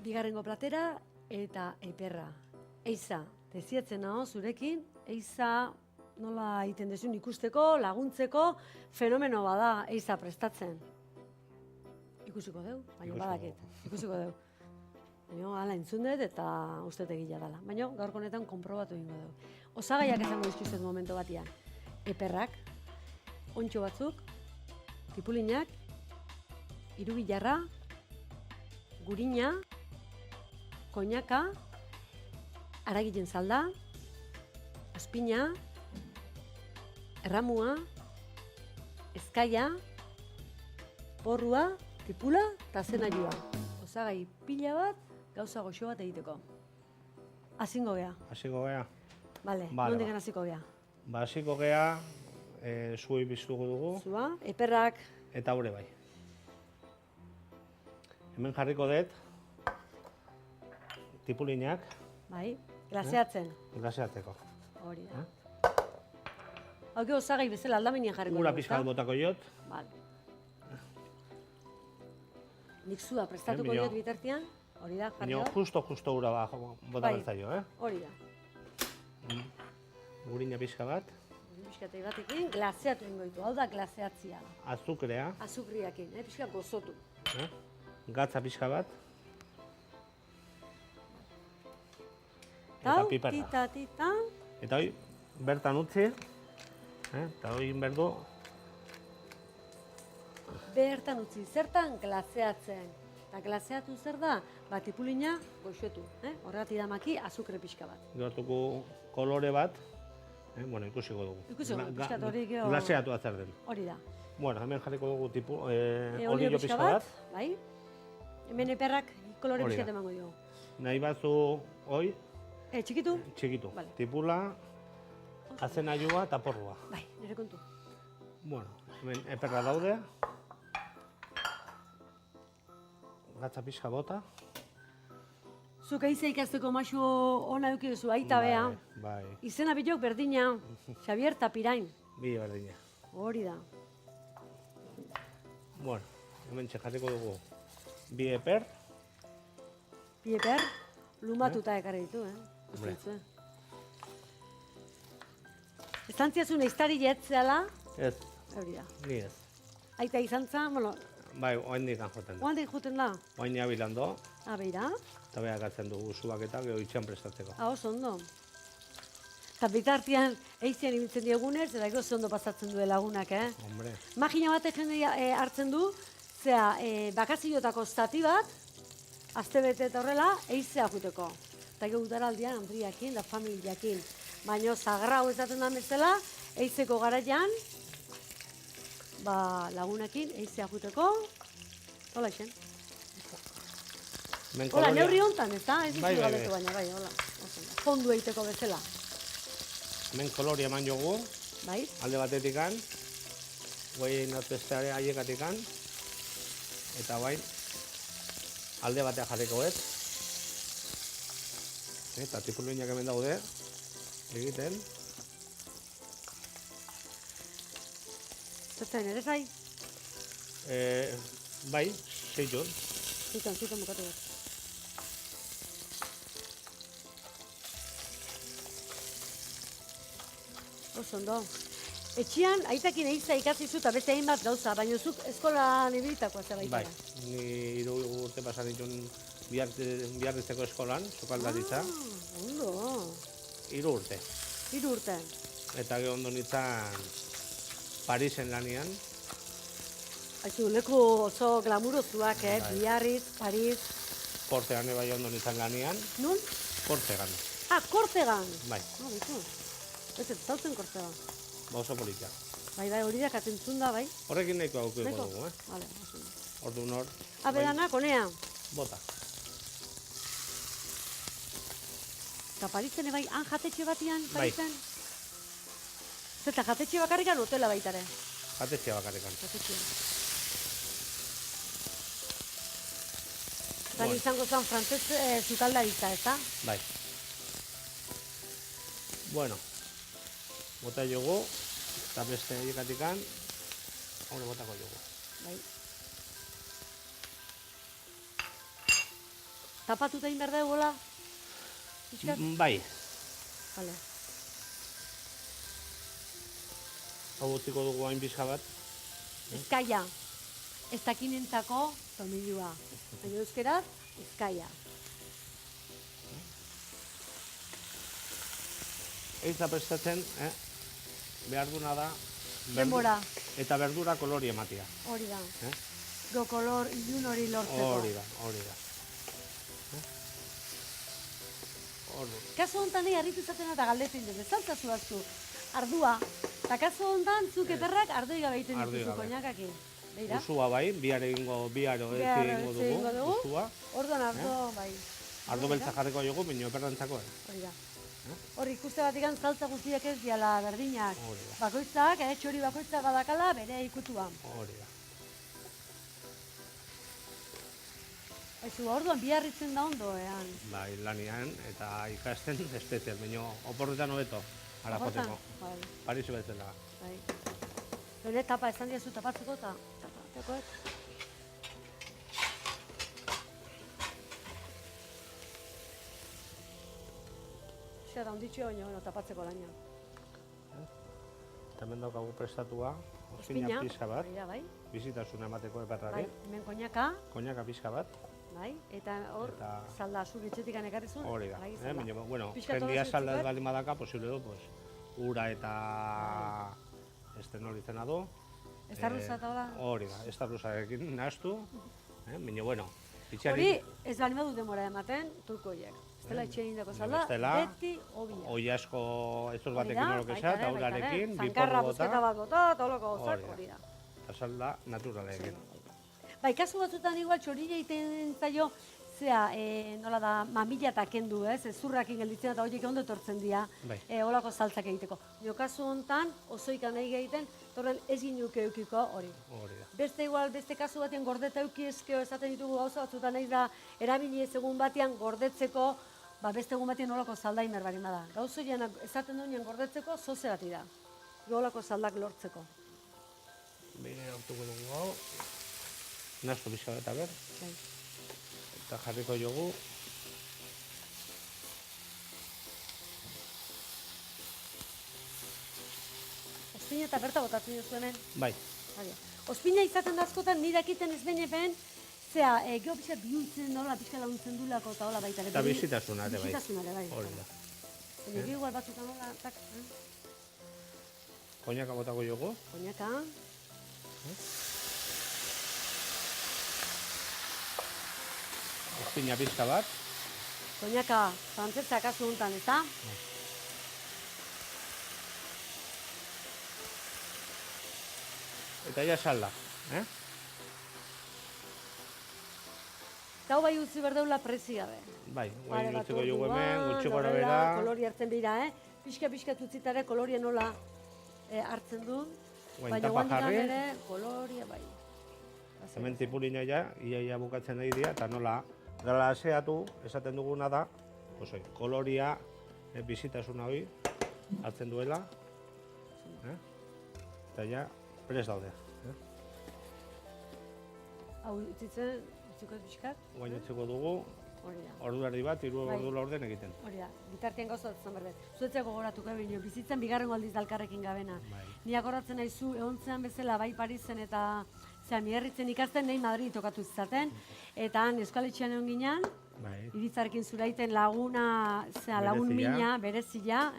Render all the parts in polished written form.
Bigarrengo platera eta eperra. Eiza, deziatzen nago zurekin, eiza nola egiten dezun ikusteko, laguntzeko, fenomeno bada eiza prestatzen. Ikusiko deu, baina badakit, ikusiko deu. Baina hala entzun dut eta uste egila dela. Baina gaurko honetan konprobatu egingo deu. Osagaiak esango dizkizut momentu batian. Eperrak, ontxo batzuk, tipulinak, hirugilarra, gurina, koinaka, aragilen zalda, azpina, erramua, ezkaia, porrua, tipula eta zenarioa. Osagai pila bat, gauza goxo bat egiteko. Hasingo gea. Hasiko gea. Bale, nondik hasiko gea. Hasiko gea, zuei biztuko dugu. Zua, eperrak. Eta hori bai. Hemen jarriko dut, tipulinak. Bai, glaseatzen. Glaseatzeko. Hori da. Hauke osagai bezala aldamenean jarriko. Ura pixkat botako jot. Bale. Nik zua prestatuko diot bitartean, hori da, jarri hor. Justo ura bota bertzaio, Hori da. Gurina pixka bat. Gurina pixkatei batekin, glaseatu ingo ditu, hau da glaseatzia. Azukrea. Azukriakin, pixka gozotu. Gatza pixka bat. Eta piperra. Tita. Eta hori, bertan utzi. Eta hori berdu. Bertan utzi, zertan glaseatzen. Eta glaseatu zer da, tipulina goxotu. Horregatik damaki azukre pixka bat. Gertuko kolore bat. Ikusiko dugu. Ikusiko dugu, pixkat hori geho... Glaseatu atzer den. Hori da. Hemen jarriko dugu olio pixka bat. Bai. Hemen eperrak kolore pixkat emango dugu. Nahi batzu hoi. Txikitu? Txikitu. Tipula, azenaiua eta porrua. Bai, nire kontu. Hemen eperra daude. Gatza pixka bota. Zuk eiza ikasteko masu ona eduki duzu, aita bea. Bai. Izena bilok berdina, Xabier Tapirain. Bi berdina. Hori da. Hemen jarriko dugu bi eper. Bi eper, lumatuta ekarri ditu, Estantziazun eiztari jetzeala? Ez. Hori da. Ni ez. Aita izan za, Bai, oaindik joten da. Oaindik joten da? Oaini abilando. Beira. Eta behar gatzen dugu zuak eta geho itxan prestatzeko. Oso ondo. Eta bitartian eizian ibiltzen diegunez, eta oso ondo pasatzen du lagunak, Hombre. Magina batek jende hartzen du, zera, bakaziotako zati bat, azte bete eta horrela, eizea juteko. Eta gero udaraldian, Andriakin, da familiakin. Baina zagrau ezaten da bezala, eizeko garaian, lagunekin eizea juteko, hola isen. Hola, neurri hontan, ez da? Ez dizu galdetu baina, bai, hola. Fondu egiteko bezala. Hemen kolori eman jogu, alde batetikan, guain atbesteare aiekatikan, eta guain alde batea jarriko ez. Eta tipulinak hemen daude, egiten. Zertzen, ere zai? Bai, zeiton. Zeiton bukatu bat. Oso ondo. Etxian, aitakin eiza ikasi zu eta beste hainbat gauza, baina zuk eskolan ibilitakoa zer baita. Bai, ni 3 urte pasan ditun biarrizteko eskolan, sukaldaritza. Ondo. 3 urte. 3 urte. Eta gero ondo nintzen Parisen lanian. Aizu, leku oso glamurozuak, Biarritz, Paris. Kortegan bai ondo nintzen lanian. Nun? Kortegan. Kortegan? Bai. Bitu. Ez zautzen Kortegan. Oso politia. Bai, hori da katentzun da, bai. Horrekin nahiko aukiko dugu, Vale, oso ondo. Ordu nor. Danak, honea. Bota. Eta Parisen bai, han jatetxe batian, Parisen? Bai. Zeta jatetxe bakarrikan hotela baitare? Jatetxea bakarrikan. Jatetxea. Zan izango zan frantzez zukaldaritza, ez da? Bai. Bota jogu, eta beste aiekatikan, haure botako jogu. Bai. Tapatuta egin behar dugu, hola? Pixkat? Bai, Vale. hau utziko dugu hain pixka bat. Ezkaia. Ez dakinentzako tomilua. Baina euskeraz, ezkaia. Ez da prestatzen, behar duna da, Denbora, eta berdura kolori ematia. hori da. Eh? Go kolor ilun hori lortzeko. Hori da. Ordu. Kasu honetan nahi harritu izaten eta galdetzen dut, bezaltzazu aztu. Ardua. Eta kasu honetan, zuk eperrak ardoi gabe egiten Ardoi dituzu gabe. koinakakin. Beira? Usua bai, bihar egingo dugu, usua. Orduan ardo, bai. Ardo beltza jarriko dugu, baina operrantzako. Hori da. Hor ikuste batikan saltza guztiak ez diala berdinak. Hori da. Bakoitzak, txori bakoitzak badakala bere ikutua. Hori da. Aizu, orduan biharritzen da ondoean. Bai, lanian eta ikasten espezial, baina oporretan hobeto, harapoteko. Bai, Paris bezala. bai. Hore tapa, esan diazu tapatzeko eta tapatzeko ez. Zer, onditxo baina, bueno, tapatzeko laina. Eta hemen daukagu prestatua, Ospina, ospina pixka bat, hori da, bai. bizitasuna emateko Bai, eperrari, hemen koinaka, koinaka pixka bat, bai, eta hor, Eta- salda, zu bitxetik ekarrizun. hori da. Bai, salda. Baina, bueno, Pixka jendia todos salda ez etxukat. baldin badaka, posible du, pues, ura eta noli izena du. Ez da ruza eta hola? Hori da, ez da ruzarekin nahaztu, baina, bueno, Hori, pitxari, ez bali badu denbora ematen, turko horiek. Ez dela etxe egindako salda, bestela, beti hobia. oi asko ez dut Hori batekin da, horok baita eza, ere, eta baita ere. urarekin, bi Zankarra porro bozketa bota, bat bota, eta holoko gauzak, Hori da. hori da. eta salda naturalekin. Bai, kasu batzutan igual txorilla egiten zaio, zea, nola da, mamila eta kendu, ez? Zurrakin gelditzen eta horiek ondo etortzen dira, Bai. holako saltzak egiteko. Jo, kasu honetan, osoika nahi egiten, torren ez ginuke eukiko hori. Hori da. Beste igual, beste kasu batean gordeta euki eskeo esaten ditugu gauza batzutan nahi da, erabili ez egun batean gordetzeko, ba beste egun batean holako zaldaimer bari bada. Gauzo janak esaten duen gordetzeko, zoze bat da. Holako saldak lortzeko. Bine hartuko dugu hau, nastu pixka bat, ber, Bai. eta jarriko jogu, Ospina eta berta botatzen duzu hemen. bai, Bai. Ospina izaten da askotan ni dakiten ez benepen, zea, geho pixka bihurtzen nola, pixka laguntzen dulako eta hola baita ere. eta bizitasuna ere bai. Bizitasuna ere bai. Hori da. Baina igual batzutan nola, tak, Koinaka botako jogu, koinaka, espina pixka bat, koinaka, frantzesa kasu honetan, ez da? eta ja salda, Eta hau bai utzi berdeula prezi gabe. Bai, Pare guain bat utziko jogu hemen, orduan, gutxi gora horrela, bera, kolori hartzen bira, Pixka utzitare koloria nola hartzen du. Guain Baina tapa guandikan jarri. ere, koloria bai. hemen tipulina ja, ia bukatzen nahi dira, eta nola galaseatu esaten duguna da, pues, koloria, bizitasuna hori hartzen duela, eta ja, prest daude. Hau utzitzen, utziko pixkat, Guain utziko dugu, hori da. orduardi bat, 3 Bai. ordu laurden egiten. Hori da, bitartean gauza dut berde. Zuetzeko gogoratuko bineo, bizitzen bigarren aldiz dalkarrekin gabena. Bai. Ni akordatzen naizu, egontzean bezala bai Parisen eta Miarritzen ikasten, nahi Madrid tokatu izaten. Eta han eskoletxean egon ginen, Bai. iritzarekin zuraiten laguna, lagun Berezia. mina, berezia,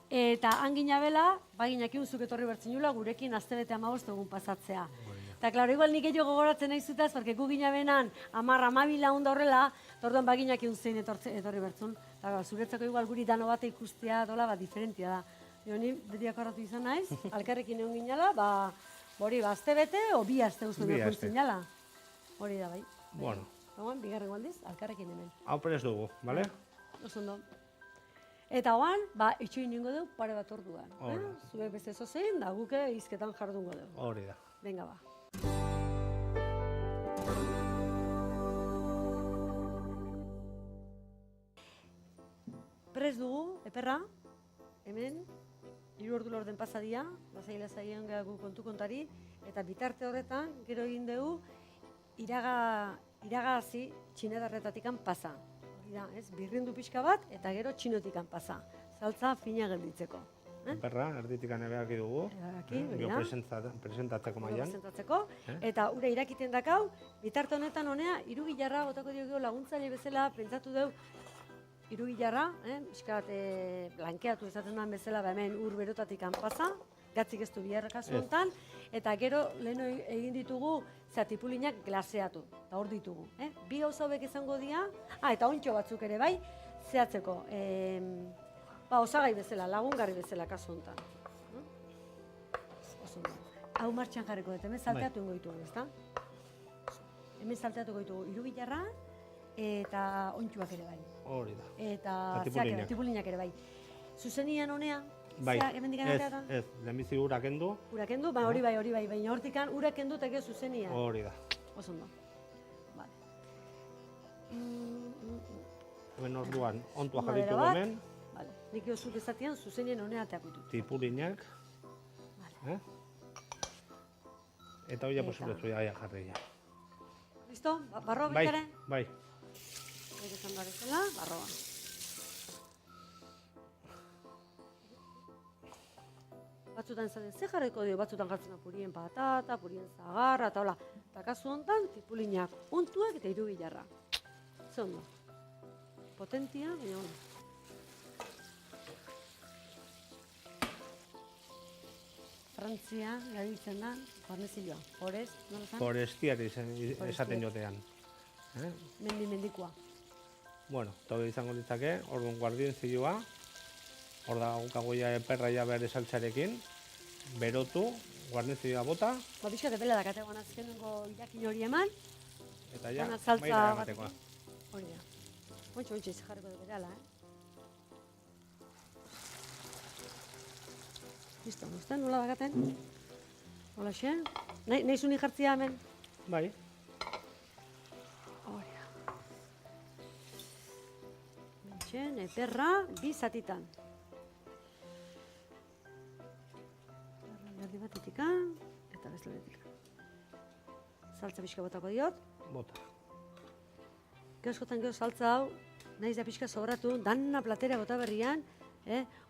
Eta han gina bela, baginak zuk etorri bertzinula, gurekin astebete 15 egun pasatzea. Eta, klaro, igual nik gehiago gogoratzen nahi zutaz, porque gu gina benan, 10-12 lagun da horrela, eta orduan baginak zein etorri bertzun. Eta, zuretzako igual guri dano bate ikustea, dola, bat diferentia da. Jo, ni beti akorratu izan naiz, alkarrekin egon ginala, hori, astebete, o bi aste uste Bi dut aste. zinala. Hori da, bai. Bueno, Oan, bigarren aldiz, alkarrekin hemen. hau prest dugu, bale? Oso ondo. Eta oan, itxoin ningo dugu pare bat orduan. Hori. Zuek beste zozein, da guke izketan jardungo dugu. Hori da. Venga, ba. Prest dugu, eperra, hemen, 3 ordu laurden pasadia, lasai-lasaian gu kontu kontari, eta bitarte horretan, gero egin dugu, iragazi txinedarretatikan pasa. Hori da, ez? Birrindu pixka bat eta gero txinotikan pasa. Saltza fina gelditzeko. Perra, erditikan ebeak dugu. Erabaki, hori da. Presentatzeko mailan. Presentatzeko, eta ura irakiten dakau, bitarte honetan honea, irugilarra, botako diogu laguntzaile bezala, pentsatu deu, irugilarra, pixkat blankeatu esaten den bezala, hemen ur berotatik pasa, gatzik ez du biharra kasu honetan, eta gero leheno egin ditugu, tipulinak glaseatu, eta hor ditugu. Bi gauza hauek izango dira, eta ontxo batzuk ere bai, zehatzeko, osagai bezala, lagungarri bezala kasu honetan. Hau martxan jarriko dut, hemen salteatu ingo ditugu, ezta? Hemen salteatu ditugu irugilarra eta ontxuak ere bai. Hori da. Eta tipulinak ere bai. Zuzenian honea, bai, hemen digan ateatan? Ez, lehenbizi urak endu. Urak endu? Hori bai, baina hortikan urak endu eta gero zuzenian. Hori da. Oso ondo. Hemen orduan, ontua jarritu hemen. Nik jozuk ezatian zuzenien honea ateako ditut. Tipulinak. Eta hoia posibletu jaia jarri ja. Listo? Barroa baitaren? Bai. Bai, esan barezela, barroa. Batzutan esaten, ze jarriko dio, batzutan jartzen da purien patata, purien zagarra, eta hola. Eta kasu honetan, tipulinak ontuak eta irugilarra. Ze ondo. Potentia, baina ondo. Frantzia, gabiltzen da, barnezilloa. Forest, nola zan? Forestiari esaten jotean. Mendikua. Bueno, tobe izango ditzake, orduan guardien zilua, hor da gukagoia perraia behar esaltzarekin, berotu, guardien zilua bota. Bizka depela dakate guan azkenengo irakin hori eman. Eta ja, maila ematekoa. Hori da. Ontsa jarriko du berala, Listo, nola dakaten? Hola xe? Nahi zuni jartzia hemen? Bai. Hori da. Nintxen, perra, bi zatitan. Erdi batetikan, eta bezaletikan. Saltza pixka botako diot. Bota. Askotan gero saltza hau, nahiz da pixka sobratu, danna platera bota berrian,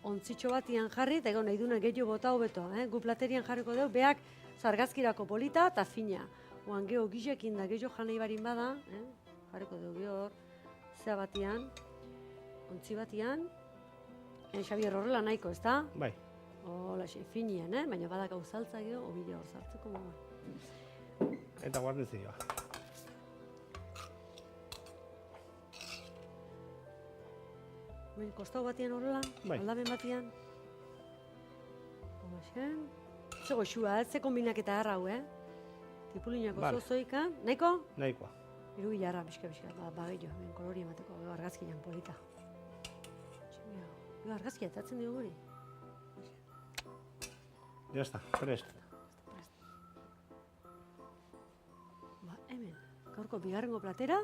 ontzitxo batian jarri, eta nahi duna gehiago bota hobeto. Gu platerian jarriko dugu, beak argazkirako polita eta fina. Oan geho gizekin da gehiago janei barin bada, jarriko dugu hor, zea batian, ontzi batian, Xabier horrela nahiko, ez da? Bai. Hola, finian, baina badakau saltza geho, obile hor sartzeko moa. Eta guardien zilua. Kostau batian horrela, aldaben batian. Hoxen. Ze goxua, ze kombinaketa harra hau, Tipulinako zozoika. Nahiko? Nahikoa. Irugilarra, pixka. Bagillo, kolori emateko, argazkian polita. Argazkia, etatzen dugu guri. Ya está, prest. Hemen, gaurko bigarrengo platera,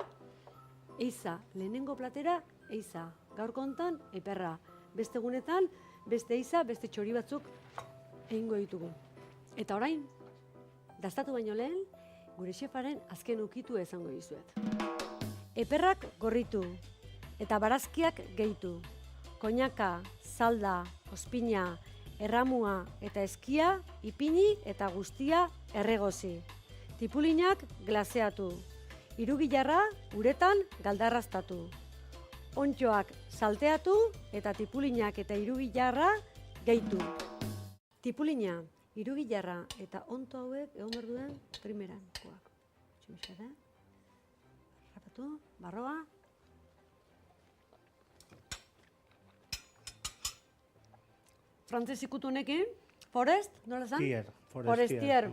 eiza, lehenengo platera, eiza. Gaurko hontan, eperra. Beste egunetan, beste eiza, beste txori batzuk egingo ditugu. Eta orain, dastatu baino lehen, gure xefaren azken ukitu izango dizuet. Eperrak gorritu, eta barazkiak gehitu. Koinaka, salda, ospina, erramua eta eskia, ipini eta guztia erregozi. Tipulinak glaseatu. Irugilarra uretan galdarraztatu. Ontxoak salteatu eta tipulinak eta irugilarra gehitu. Tipulina, irugilarra eta onto hauek egon behar duen primeran. Rapatu, barroa. Frantzez ikutu honekin, Forest, nola zan? Forestier.